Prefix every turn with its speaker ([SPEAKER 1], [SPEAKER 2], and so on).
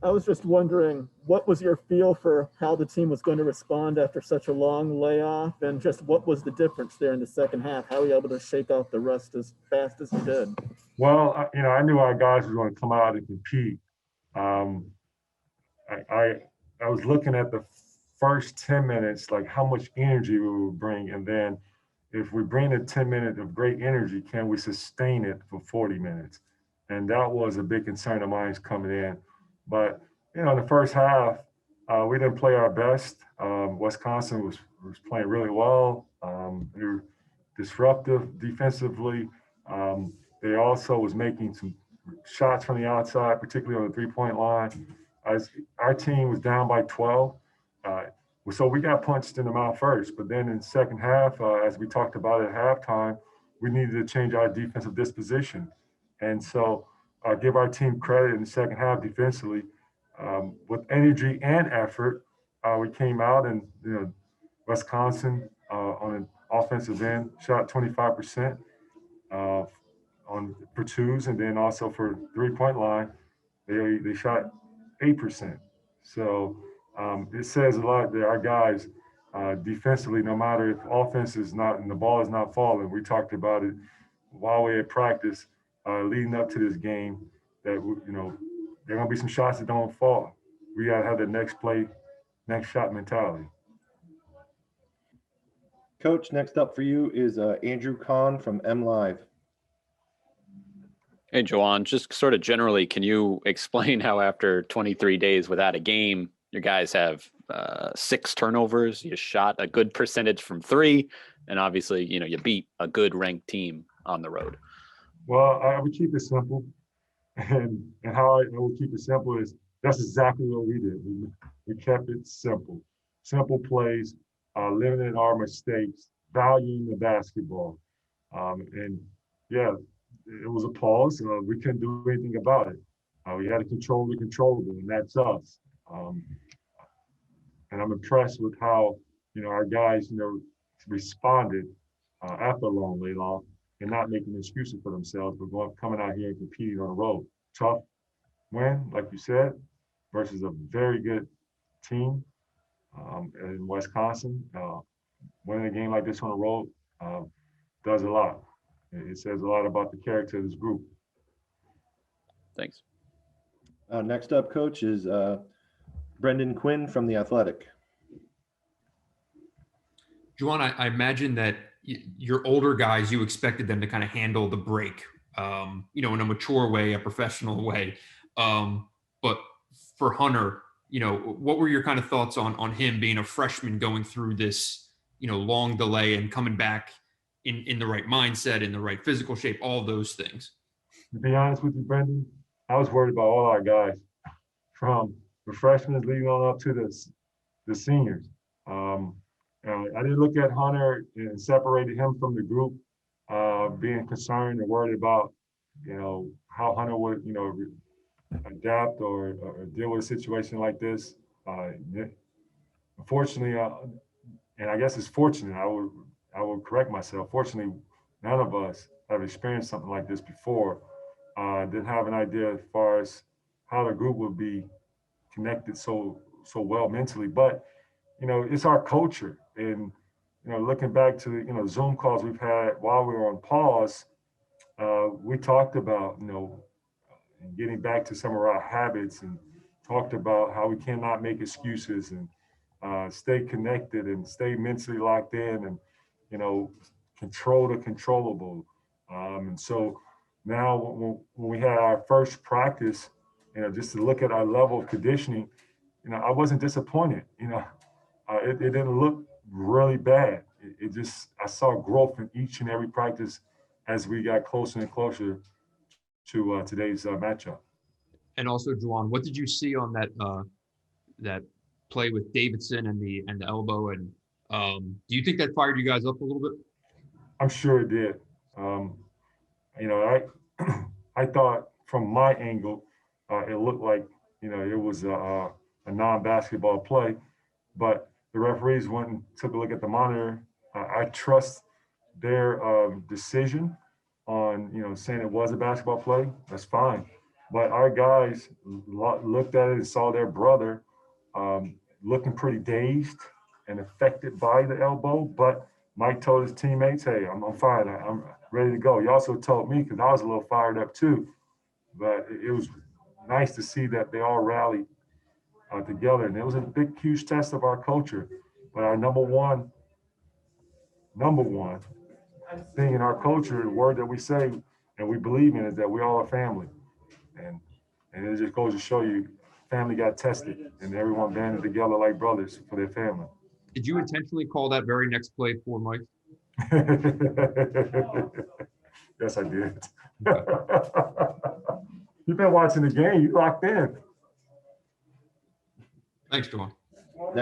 [SPEAKER 1] I was just wondering, what was your feel for how the team was going to respond after such a long layoff, and just what was the difference there in the second half? How were you able to shake off the rust as fast as you did?
[SPEAKER 2] Well, I knew our guys were going to come out and compete. Um, I, I I was looking at the first 10 minutes, like how much energy we would bring, and then if we bring a 10 minutes of great energy, can we sustain it for 40 minutes? And that was a big concern of mine coming in. But in the first half, we didn't play our best. Wisconsin was playing really well. They were disruptive defensively. Um, they also was making some shots from the outside, particularly on the 3 point line. As our team was down by 12, uh, so we got punched in the mouth first. But then in the second half, as we talked about at halftime, we needed to change our defensive disposition, and so give our team credit in the second half defensively with energy and effort. We came out and Wisconsin on an offensive end shot 25% uh, on for twos, and then also for 3 point line, they shot 8%. So it says a lot that our guys defensively, no matter if offense is not and the ball is not falling, we talked about it while we had practice leading up to this game that there are gonna be some shots that don't fall. We gotta have the next play, next shot mentality.
[SPEAKER 3] Coach, next up for you is Andrew Kahn from M Live.
[SPEAKER 4] Hey, Juwan, just sort of generally, can you explain how after 23 days without a game, your guys have 6 turnovers, you shot a good percentage from 3, and obviously, you beat a good ranked team on the road?
[SPEAKER 2] Well, I would keep it simple, and how I would keep it simple is that's exactly what we did. We kept it simple, simple plays, limiting our mistakes, valuing the basketball, and yeah, it was a pause. We couldn't do anything about it. We had to control the controllable, and that's us. Um, and I'm impressed with how our guys responded after a long layoff and not making excuses for themselves, but coming out here and competing on the road. Tough win, like you said, versus a very good team in Wisconsin. Winning a game like this on the road uh, does a lot. It says a lot about the character of this group.
[SPEAKER 4] Thanks.
[SPEAKER 3] Next up, Coach, is Brendan Quinn from The Athletic.
[SPEAKER 5] Juwan, I imagine that your older guys, you expected them to kind of handle the break, in a mature way, a professional way. But for Hunter, what were your kind of thoughts on him being a freshman going through this, long delay and coming back in the right mindset, in the right physical shape, all those things?
[SPEAKER 2] To be honest with you, Brendan, I was worried about all our guys, from the freshmen leading on up to the seniors. I didn't look at Hunter and separated him from the group, being concerned and worried about, how Hunter would, adapt or deal with a situation like this. Unfortunately, and I guess it's fortunate. I will correct myself. Fortunately, none of us have experienced something like this before. Didn't have an idea as far as how the group would be connected so well mentally, but it's our culture. And looking back to Zoom calls we've had while we were on pause, we talked about getting back to some of our habits, and talked about how we cannot make excuses, and stay connected and stay mentally locked in, and control the controllable. And so now when we had our first practice, just to look at our level of conditioning, I wasn't disappointed. It didn't look really bad. It just, I saw growth in each and every practice as we got closer and closer to today's matchup.
[SPEAKER 5] And also, Juwan, what did you see on that play with Davidson and the elbow? And do you think that fired you guys up a little bit?
[SPEAKER 2] I'm sure it did. I I thought from my angle, it looked like it was a non-basketball play, but the referees went and took a look at the monitor. I trust their decision on saying it was a basketball play. That's fine. But our guys looked at it and saw their brother looking pretty dazed and affected by the elbow. But Mike told his teammates, hey, I'm fine. I'm ready to go. He also told me, because I was a little fired up too. But it was nice to see that they all rallied together. And it was a big, huge test of our culture. But our number one thing in our culture, the word that we say and we believe in, is that we all are family. And it just goes to show you, family got tested and everyone banded together like brothers for their family.
[SPEAKER 5] Did you intentionally call that very next play for Mike?
[SPEAKER 2] Yes, I did. You've been watching the game. You locked in.
[SPEAKER 5] Thanks, Juwan.